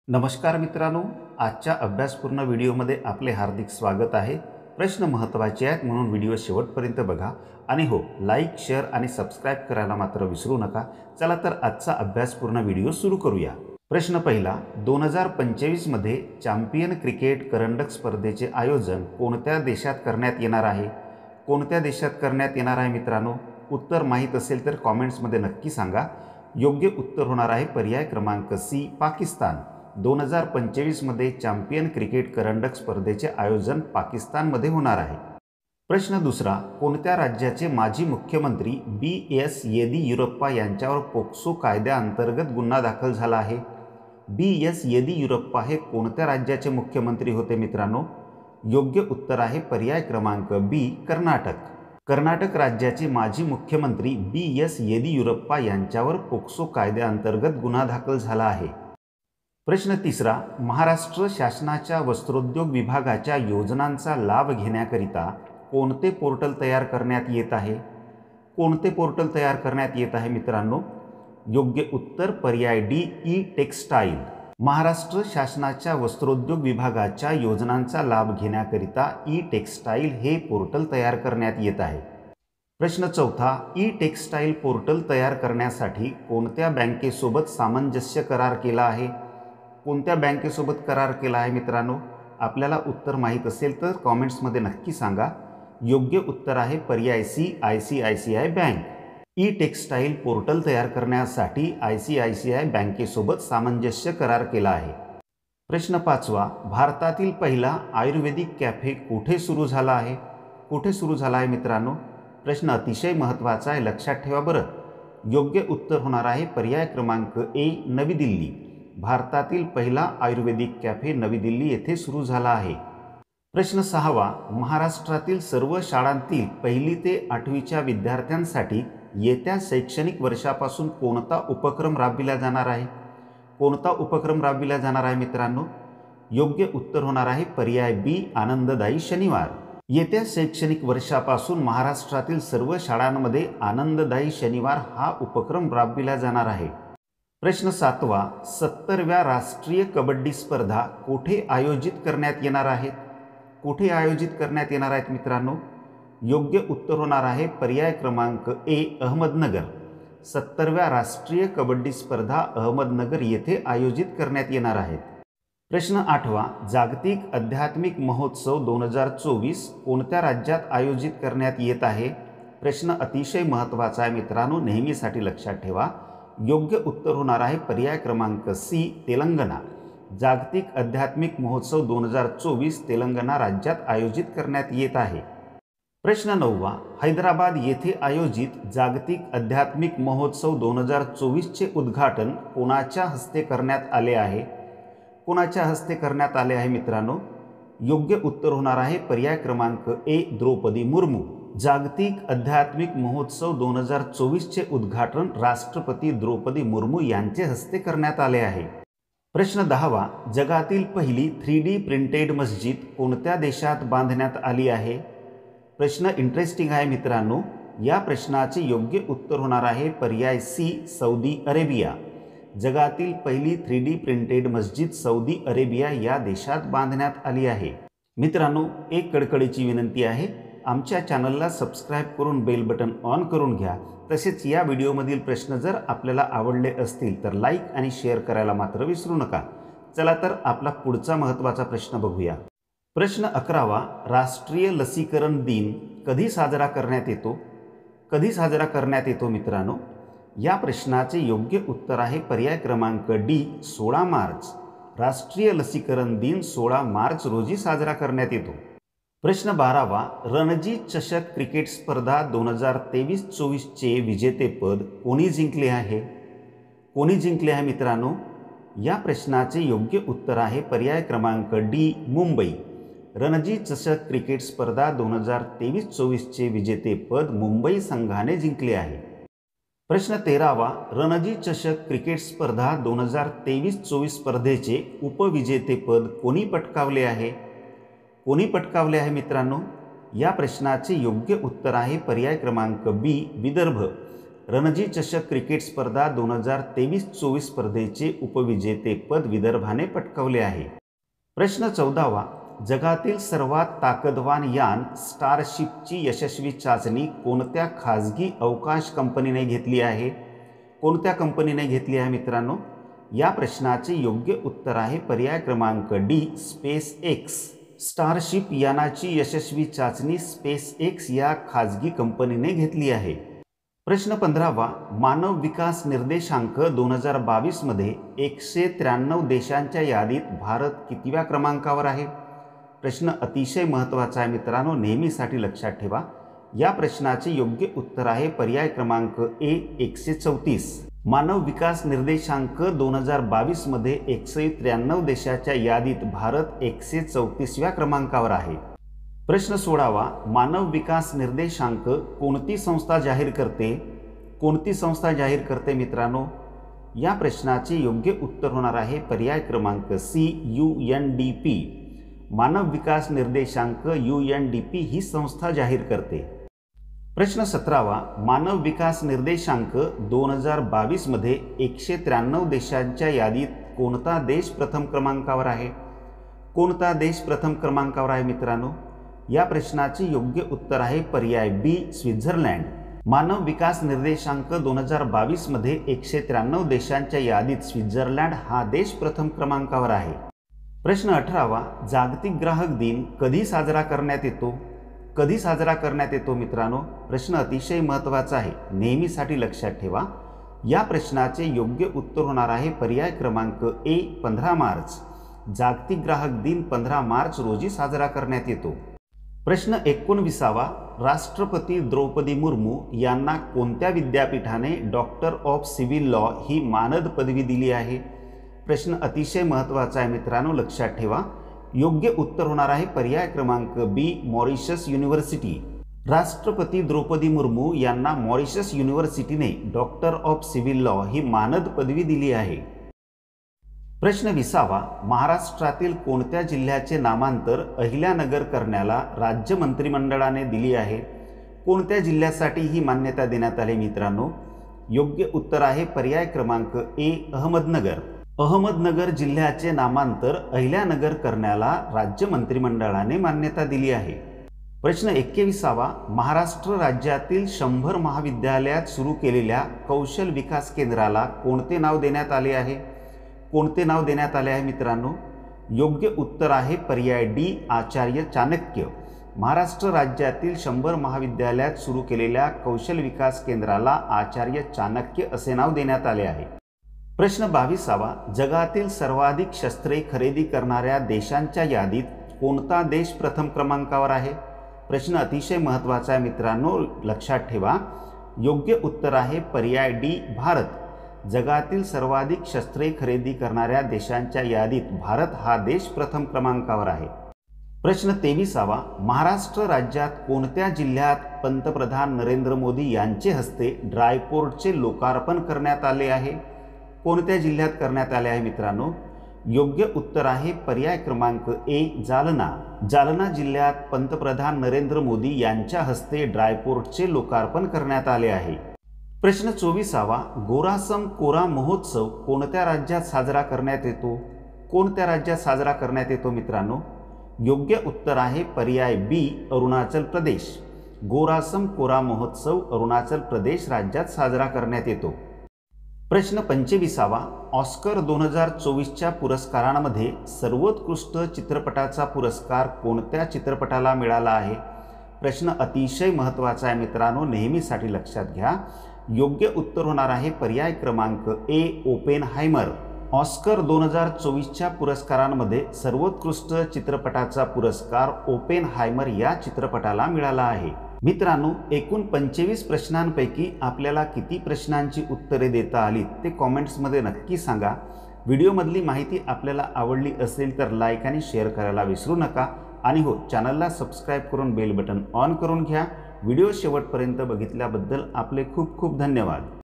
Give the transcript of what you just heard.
नमस्कार मित्रांनो, आजच्या अभ्यासपूर्ण व्हिडिओमध्ये आपले हार्दिक स्वागत आहे। प्रश्न महत्त्वाचे आहेत म्हणून व्हिडिओ शेवटपर्यंत बघा आणि हो, लाईक, शेअर आणि सबस्क्राइब करायला मात्र विसरू नका। चला तर आजचा अभ्यासपूर्ण व्हिडिओ सुरू करूया। प्रश्न पहिला, 2025 मध्ये चॅम्पियन क्रिकेट करंडक स्पर्धेचे आयोजन कोणत्या देशात करण्यात येणार आहे? कोणत्या देशात करण्यात येणार आहे मित्रांनो? उत्तर माहीत असेल तर कमेंट्समध्ये नक्की सांगा। योग्य उत्तर होणार आहे पर्याय क्रमांक सी, पाकिस्तान। 2025 मध्ये चॅम्पियन क्रिकेट करंडक स्पर्धेचे आयोजन पाकिस्तानमध्ये होणार आहे। प्रश्न दुसरा, कोणत्या राज्याचे माजी मुख्यमंत्री बी.एस. येदियुरप्पा यांच्यावर पोक्सो कायद्याअंतर्गत गुन्हा दाखल झाला आहे? बी.एस. येदियुरप्पा हे कोणत्या राज्याचे मुख्यमंत्री होते मित्रांनो? योग्य उत्तर आहे पर्याय क्रमांक बी, कर्नाटक। कर्नाटक राज्याचे माजी मुख्यमंत्री बी.एस. येदियुरप्पा यांच्यावर पोक्सो कायद्याअंतर्गत गुन्हा दाखल झाला आहे। प्रश्न तिसरा, महाराष्ट्र शासनाच्या वस्त्रोद्योग विभागाच्या योजनांचा लाभ घेण्याकरिता कोणते पोर्टल तयार करण्यात येत आहे? कोणते पोर्टल तयार करण्यात येत आहे मित्रांनो? योग्य उत्तर पर्याय डी, ई टेक्सटाईल। महाराष्ट्र शासनाच्या वस्त्रोद्योग विभागाच्या योजनांचा लाभ घेण्याकरिता ई टेक्सटाईल हे पोर्टल तयार करण्यात येत आहे। प्रश्न चौथा, ई टेक्सटाईल पोर्टल तयार करण्यासाठी कोणत्या बँकेसोबत सामंजस्य करार केला आहे? कोणत्या बँकेसोबत करार केला आहे मित्रांनो? आपल्याला उत्तर माहीत असेल तर कमेंट्समध्ये नक्की सांगा। योग्य उत्तर आहे पर्याय C, ICICI bank. E textile portal तयार करण्यासाठी ICICI बँकेसोबत सामंजस्य करार केला आहे। प्रश्न पाचवा, भारतातील पहिला आयुर्वेदिक कॅफे कुठे सुरू झाला आहे? कुठे सुरू झाला आहे मित्रांनो? प्रश्न अतिशय महत्त्वाचा आहे, लक्षात ठेवा बरं। योग्य उत्तर होणार आहे पर्याय क्रमांक ए, नवी दिल्ली। भारतातील पहिला आयुर्वेदिक कॅफे नवी दिल्ली येथे सुरू झाला आहे। प्रश्न सहावा, महाराष्ट्रातील सर्व शाळांतील 1ली ते 8वीच्या विद्यार्थ्यांसाठी येत्या शैक्षणिक वर्षापासून कोणता उपक्रम राबविला जाणार आहे? कोणता उपक्रम राबविला जाणार आहे मित्रांनो? योग्य उत्तर होणार आहे पर्याय बी, आनंददायी शनिवार। येत्या शैक्षणिक वर्षापासून महाराष्ट्रातील सर्व शाळांमध्ये आनंददायी शनिवार हा उपक्रम राबविला जाणार आहे। प्रश्न सातवा, 70व्या राष्ट्रीय कबड्डी स्पर्धा कुठे आयोजित करण्यात येणार आहेत? कुठे आयोजित करण्यात येणार आहेत मित्रांनो? योग्य उत्तर होणार आहे पर्याय क्रमांक ए, अहमदनगर। 70व्या राष्ट्रीय कबड्डी स्पर्धा अहमदनगर येथे आयोजित करण्यात येणार आहेत। प्रश्न आठवा, जागतिक आध्यात्मिक महोत्सव 2024 कोणत्या राज्यात आयोजित करण्यात येत आहे? प्रश्न अतिशय महत्त्वाचा आहे मित्रांनो, नेहमीसाठी लक्षात ठेवा। योग्य उत्तर होणार आहे पर्याय क्रमांक सी, तेलंगणा। जागतिक आध्यात्मिक महोत्सव 2024 तेलंगणा राज्यात आयोजित करण्यात येत आहे। प्रश्न नववा, हैदराबाद येथे आयोजित जागतिक आध्यात्मिक महोत्सव 2024चे उद्घाटन कोणाच्या हस्ते करण्यात आले आहे? कोणाच्या हस्ते करण्यात आले आहे मित्रांनो? योग्य उत्तर होणार आहे पर्याय क्रमांक ए, द्रौपदी मुर्मू। जागतिक आध्यात्मिक महोत्सव 2024चे उद्घाटन राष्ट्रपती द्रौपदी मुर्मू यांचे हस्ते करण्यात आले आहे। प्रश्न 10वा, जगातील पहिली 3D प्रिंटेड मस्जिद कोणत्या देशात बांधण्यात आली आहे? प्रश्न इंटरेस्टिंग आहे मित्रांनो। या प्रश्नाचे योग्य उत्तर होणार आहे पर्याय सी, सौदी अरेबिया। जगातील पहिली 3D प्रिंटेड मस्जिद सौदी अरेबिया या देशात बांधण्यात आली आहे। मित्रांनो, एक कडकडीची विनंती आहे, आमच्या चॅनलला सबस्क्राइब करून बेल बटन ऑन करून घ्या। तसेच या व्हिडिओमधील प्रश्न जर आपल्याला आवडले असतील तर लाईक आणि शेअर करायला मात्र विसरू नका। चला तर आपला पुढचा महत्त्वाचा प्रश्न बघूया। प्रश्न 11वा, राष्ट्रीय लसीकरण दिन कधी साजरा करण्यात येतो? कधी साजरा करण्यात येतो मित्रांनो? या प्रश्नाचे योग्य उत्तर आहे पर्याय क्रमांक डी, 16 मार्च। राष्ट्रीय लसीकरण दिन 16 मार्च रोजी साजरा करण्यात येतो। प्रश्न 12वा, रणजी चषक क्रिकेट स्पर्धा 2023-24चे विजेतेपद कोणी जिंकले आहे? कोणी जिंकले आहे मित्रांनो? या प्रश्नाचे योग्य उत्तर आहे पर्याय क्रमांक डी, मुंबई। रणजी चषक क्रिकेट स्पर्धा 2023-24चे विजेतेपद मुंबई संघाने जिंकले आहे। प्रश्न 13वा, रणजी चषक क्रिकेट स्पर्धा 2023-24 स्पर्धेचे उपविजेतेपद कोणी पटकावले आहे? कोणी पटकावले आहे मित्रांनो? या प्रश्नाचे योग्य उत्तर आहे पर्याय क्रमांक बी, विदर्भ। रणजी चषक क्रिकेट स्पर्धा 2023-24 स्पर्धेचे उपविजेतेपद विदर्भाने पटकावले आहे। प्रश्न 14वा, जगातील सर्वात ताकदवान यान स्टारशिपची यशस्वी चाचणी कोणत्या खाजगी अवकाश कंपनीने घेतली आहे? कोणत्या कंपनीने घेतली आहे मित्रांनो? या प्रश्नाचे योग्य उत्तर आहे पर्याय क्रमांक डी, स्पेस एक्स। स्टारशिप यानाची यशस्वी चाचणी स्पेस एक्स या खाजगी कंपनीने घेतली आहे। प्रश्न 15वा, मानव विकास निर्देशांक 2022 मध्ये 193 देशांच्या यादीत भारत कितव्या क्रमांकावर आहे? प्रश्न अतिशय महत्त्वाचा आहे मित्रांनो, नेहमीसाठी लक्षात ठेवा। या प्रश्नाचे योग्य उत्तर आहे पर्याय क्रमांक ए, 134। मानव विकास निर्देशांक 2022 मध्ये 193 देशाच्या यादीत भारत 134व्या क्रमांकावर आहे। प्रश्न 16वा, मानव विकास निर्देशांक कोणती संस्था जाहीर करते? कोणती संस्था जाहीर करते मित्रांनो? या प्रश्नाचे योग्य उत्तर होणार आहे पर्याय क्रमांक सी, UNDP। मानव विकास निर्देशांक UNDP ही संस्था जाहीर करते। प्रश्न 17वा, मानव विकास निर्देशांक 2022 मध्ये 193 देशांच्या यादीत कोणता देश प्रथम क्रमांकावर आहे? कोणता देश प्रथम क्रमांकावर आहे मित्रांनो? या प्रश्नाचे योग्य उत्तर आहे पर्याय बी, स्वित्झर्लंड। मानव विकास निर्देशांक 2022 मध्ये 193 देशांच्या यादीत स्वित्झर्लंड हा देश प्रथम क्रमांकावर आहे। प्रश्न 18वा, जागतिक ग्राहक दिन कधी साजरा करण्यात येतो? कधी साजरा करण्यात येतो मित्रांनो? प्रश्न अतिशय महत्त्वाचा आहे, नेहमीसाठी लक्षात ठेवा। या प्रश्नाचे योग्य उत्तर होणार आहे पर्याय क्रमांक ए, 15 मार्च। जागतिक ग्राहक दिन 15 मार्च रोजी साजरा करण्यात येतो। प्रश्न 19वा, राष्ट्रपती द्रौपदी मुर्मू यांना कोणत्या विद्यापीठाने डॉक्टर ऑफ सिव्हिल लॉ ही मानद पदवी दिली आहे? प्रश्न अतिशय महत्त्वाचा आहे मित्रांनो, लक्षात ठेवा। योग्य उत्तर होणार आहे पर्याय क्रमांक बी, मॉरिशस युनिव्हर्सिटी। राष्ट्रपती द्रौपदी मुर्मू यांना मॉरिशस युनिव्हर्सिटीने डॉक्टर ऑफ सिव्हिल लॉ ही मानद पदवी दिली आहे। प्रश्न 20वा, महाराष्ट्रातील कोणत्या जिल्ह्याचे नामांतर अहिल्यानगर करण्याला राज्य मंत्रिमंडळाने दिली आहे? कोणत्या जिल्ह्यासाठी ही मान्यता देण्यात आली मित्रांनो? योग्य उत्तर आहे पर्याय क्रमांक ए, अहमदनगर। अहमदनगर जिल्ह्याचे नामांतर अहिल्यानगर करण्याला राज्य मंत्रिमंडळाने मान्यता दिली आहे। प्रश्न 21वा, महाराष्ट्र राज्यातील 100 महाविद्यालयात सुरू केलेल्या कौशल विकास केंद्राला कोणते नाव देण्यात आले आहे? कोणते नाव देण्यात आले आहे मित्रांनो? योग्य उत्तर आहे पर्याय डी, आचार्य चाणक्य। महाराष्ट्र राज्यातील 100 महाविद्यालयात सुरू केलेल्या कौशल विकास केंद्राला आचार्य चाणक्य असे नाव देण्यात आले आहे। प्रश्न 22वा, जगातील सर्वाधिक शस्त्रे खरेदी करणाऱ्या देशांच्या यादीत कोणता देश प्रथम क्रमांकावर आहे? प्रश्न अतिशय महत्त्वाचा आहे मित्रांनो, लक्षात ठेवा। योग्य उत्तर आहे पर्याय डी, भारत। जगातील सर्वाधिक शस्त्रे खरेदी करणाऱ्या देशांच्या यादीत भारत हा देश प्रथम क्रमांकावर आहे। प्रश्न 23वा, महाराष्ट्र राज्यात कोणत्या जिल्ह्यात पंतप्रधान नरेंद्र मोदी यांचे हस्ते ड्रायपोर्टचे लोकार्पण करण्यात आले आहे? कोणत्या जिल्ह्यात करण्यात आले आहे मित्रांनो? योग्य उत्तर आहे पर्याय क्रमांक ए, जालना। जालना जिल्ह्यात पंतप्रधान नरेंद्र मोदी यांच्या हस्ते ड्रायपोर्टचे लोकार्पण करण्यात आले आहे। प्रश्न 24वा, गोरासम कोरा महोत्सव कोणत्या राज्यात साजरा करण्यात येतो? कोणत्या राज्यात साजरा करण्यात येतो मित्रांनो? योग्य उत्तर आहे पर्याय बी, अरुणाचल प्रदेश। गोरासम कोरा महोत्सव अरुणाचल प्रदेश राज्यात साजरा करण्यात येतो। प्रश्न 25वा, ऑस्कर 2024च्या पुरस्कारांमध्ये सर्वोत्कृष्ट चित्रपटाचा पुरस्कार कोणत्या चित्रपटाला मिळाला आहे? प्रश्न अतिशय महत्त्वाचा आहे मित्रांनो, नेहमीसाठी लक्षात घ्या। योग्य उत्तर होणार आहे पर्याय क्रमांक ए, ओपेनहायमर। ऑस्कर 2024च्या पुरस्कारांमध्ये सर्वोत्कृष्ट चित्रपटाचा पुरस्कार ओपेनहायमर या चित्रपटाला मिळाला आहे। मित्रांनो, एकूण 25 प्रश्नांपैकी आपल्याला किती प्रश्नांची उत्तरे देता आली ते कॉमेंट्समध्ये नक्की सांगा। व्हिडिओमधली माहिती आपल्याला आवडली असेल तर लाईक आणि शेअर करायला विसरू नका आणि हो, चॅनलला सबस्क्राईब करून बेल बटन ऑन करून घ्या। व्हिडिओ शेवटपर्यंत बघितल्याबद्दल आपले खूप खूप धन्यवाद।